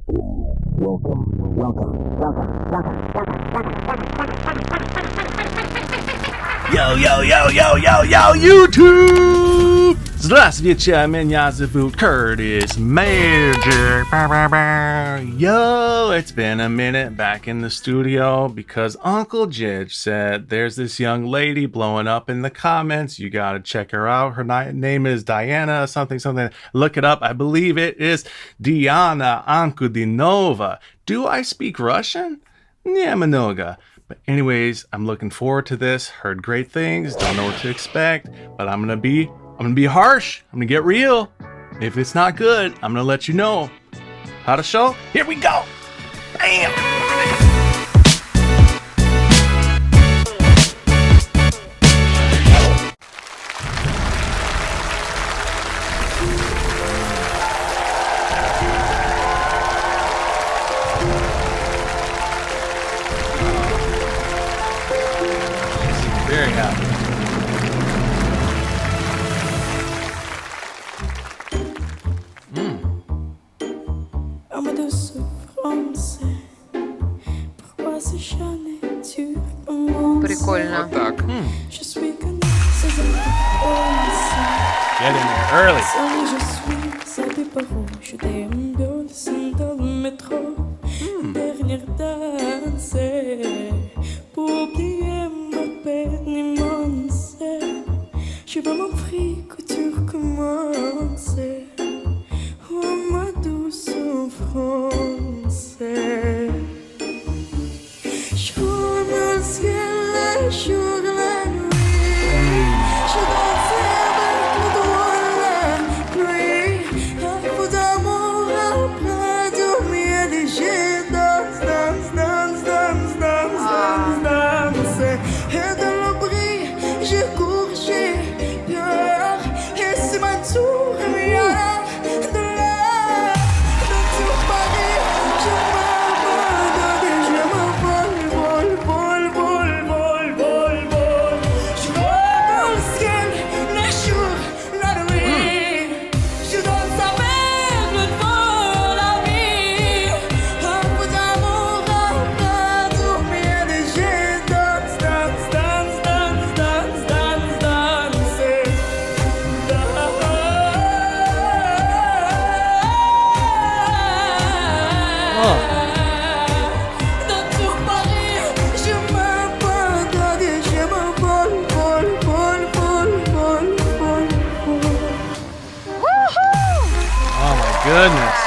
Yo, YouTube! Здравствуйте, меня зовут Curtis Major. Yo, it's been a minute back in the studio because Uncle Jidge said there's this young lady blowing up in the comments. You gotta check her out. Her name is Diana something. Look it up. I believe it is Diana Ankudinova. Do I speak Russian? Yeah, mnogo. But anyways, I'm looking forward to this. Heard great things. Don't know what to expect. But I'm gonna be harsh. I'm gonna get real. If it's not good, I'm gonna let you know. How to show? Here we go. Bam. Very happy. Homme de souffrance, pourquoi ce chalet tu commences? Прикольно. Так. Je suis comme ces enfants. Get in there early. Seul je suis à Piparo, je déambule dans le métro. Dernière danse, pour oublier ma peine immense. Je veux mon fric que tu recommences. Oh ma douce souffrance. Jour dans le ciel, jour la nuit. Je danse avec le doigt la pluie. Un peu d'amour après dormir et je danse. Et dans le bruit, je cours, j'ai peur. Et c'est ma tour, rien de là. Dans tout Paris, je m'abandonne et je m'envole, vol. Je vois dans le ciel, le jour, la nuit. Je danse avec le vent, la vie. Un peu d'amour après dormir et je danse. Dans tout Paris, je m'abandonne et je m'envole, vol. Oh my goodness.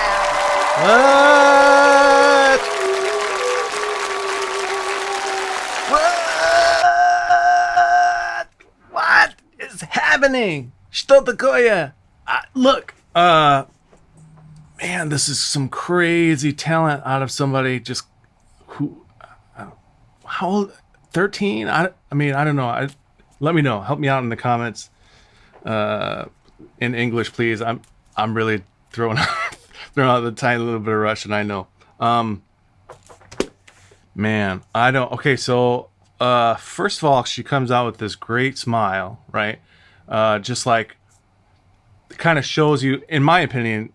What is happening? Что такое? Look, man, this is some crazy talent out of somebody just who, how old? 13? I mean, I don't know. Let me know. Help me out in the comments. In English, please. I'm really throwing out the tiny little bit of Russian. I know. Man, I don't. Okay, so first of all, she comes out with this great smile, right? Just like kind of shows you, in my opinion,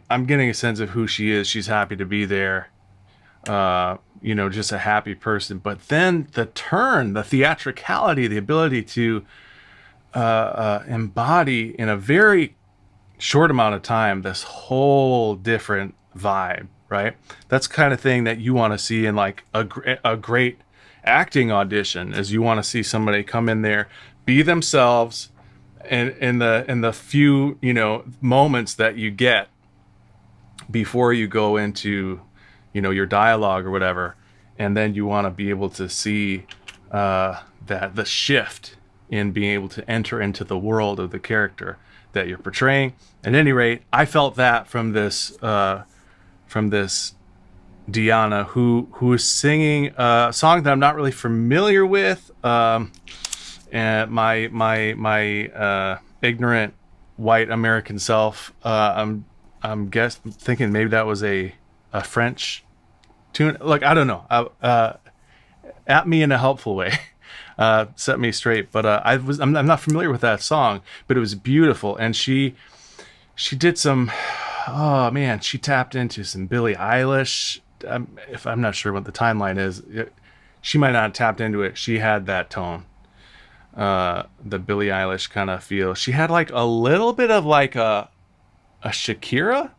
I'm getting a sense of who she is. She's happy to be there. Just a happy person. But then the turn, the theatricality, the ability to embody in a very short amount of time this whole different vibe, right? That's the kind of thing that you want to see in like a great acting audition, is you want to see somebody come in there, be themselves, and in the few moments that you get before you go into your dialogue or whatever, and then you want to be able to see that the shift in being able to enter into the world of the character that you're portraying. At any rate, I felt that from this Diana, who is singing a song that I'm not really familiar with. And my ignorant white American self, I'm thinking maybe that was a French tune. Look, I don't know. At me in a helpful way. Set me straight. But I'm not familiar with that song, but it was beautiful, and she did some oh man, she tapped into some Billie Eilish. If I'm not sure what the timeline is, she might not have tapped into it. She had that tone, the Billie Eilish kind of feel. She had like a little bit of like a Shakira,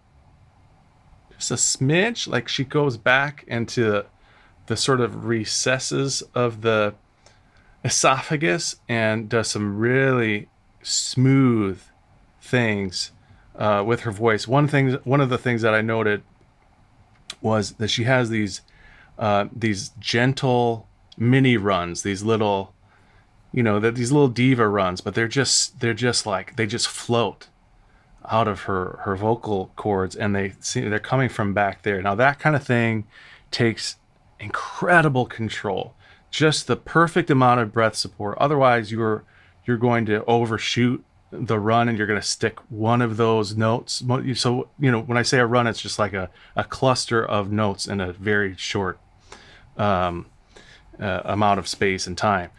just a smidge. Like she goes back into the sort of recesses of the esophagus and does some really smooth things with her voice. One of the things that I noted was that she has these gentle mini runs, these little, these little diva runs, but they're just like, they just float out of her vocal cords, and they're coming from back there. Now that kind of thing takes incredible control, just the perfect amount of breath support. Otherwise you're going to overshoot the run and you're going to stick one of those notes. So, when I say a run, it's just like a cluster of notes in a very short amount of space and time.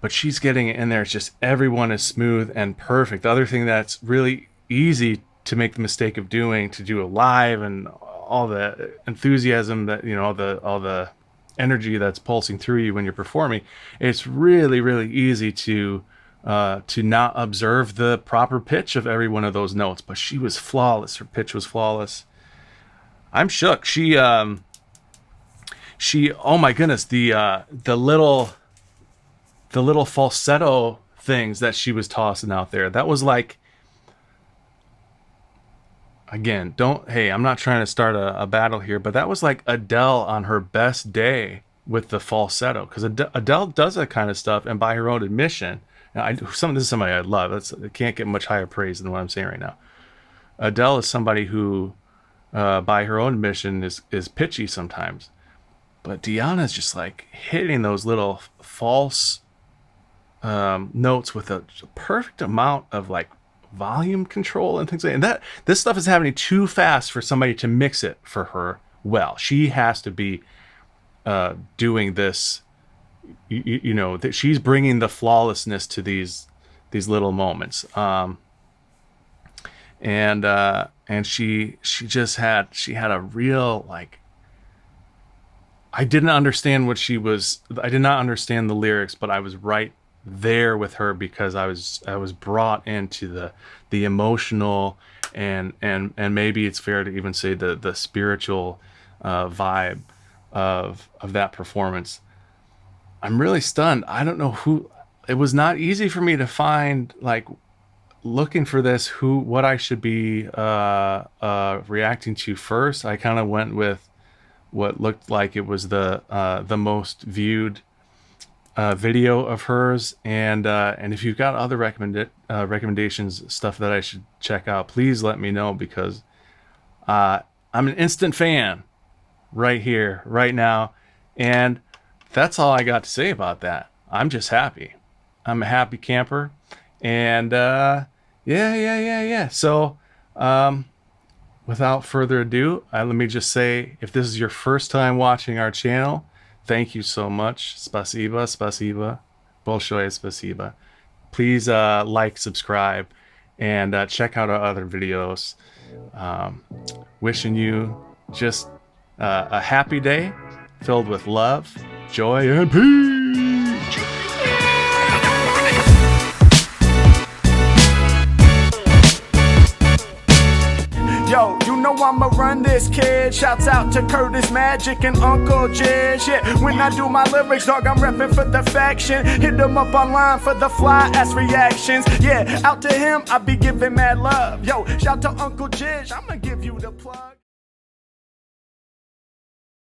But she's getting it in there. It's just everyone is smooth and perfect. The other thing that's really easy to make the mistake of doing, to do it live, and all the enthusiasm that, all the energy that's pulsing through you when you're performing, it's really, really easy to not observe the proper pitch of every one of those notes. But she was flawless. Her pitch was flawless. I'm shook. She oh my goodness, the little falsetto things that she was tossing out there, that was like, again, I'm not trying to start a battle here, but that was like Adele on her best day with the falsetto, because Adele does that kind of stuff, and by her own admission, this is somebody I love. It can't get much higher praise than what I'm saying right now. Adele is somebody who, by her own admission, is pitchy sometimes, but Deanna's just like hitting those little false notes with a perfect amount of like volume control and things like that. And this stuff is happening too fast for somebody to mix it for her well. She has to be doing this. That she's bringing the flawlessness to these little moments, and she had a real, like, I did not understand the lyrics, but I was right there with her because I was brought into the emotional and maybe it's fair to even say the spiritual vibe of that performance. I'm really stunned. I don't know who. It was not easy for me to find, like, looking for this, what I should be reacting to first. I kind of went with what looked like it was the most viewed video of hers, and if you've got other recommendations, stuff that I should check out, please let me know, because I'm an instant fan right here, right now, and that's all I got to say about that. I'm just happy. I'm a happy camper, and yeah. So without further ado, let me just say, if this is your first time watching our channel, thank you so much. Spasiba. Bolshoye spasiba. Please like, subscribe, and check out our other videos. Wishing you just a happy day filled with love, joy, and peace. Yo, you know I'ma run this, kid. Shouts out to Curtis Magic and Uncle Jizz. Yeah, when I do my lyrics, dog, I'm repping for the faction. Hit them up online for the fly ass reactions. Yeah, out to him, I be giving mad love. Yo, shout to Uncle Jizz, I'ma give you the plug.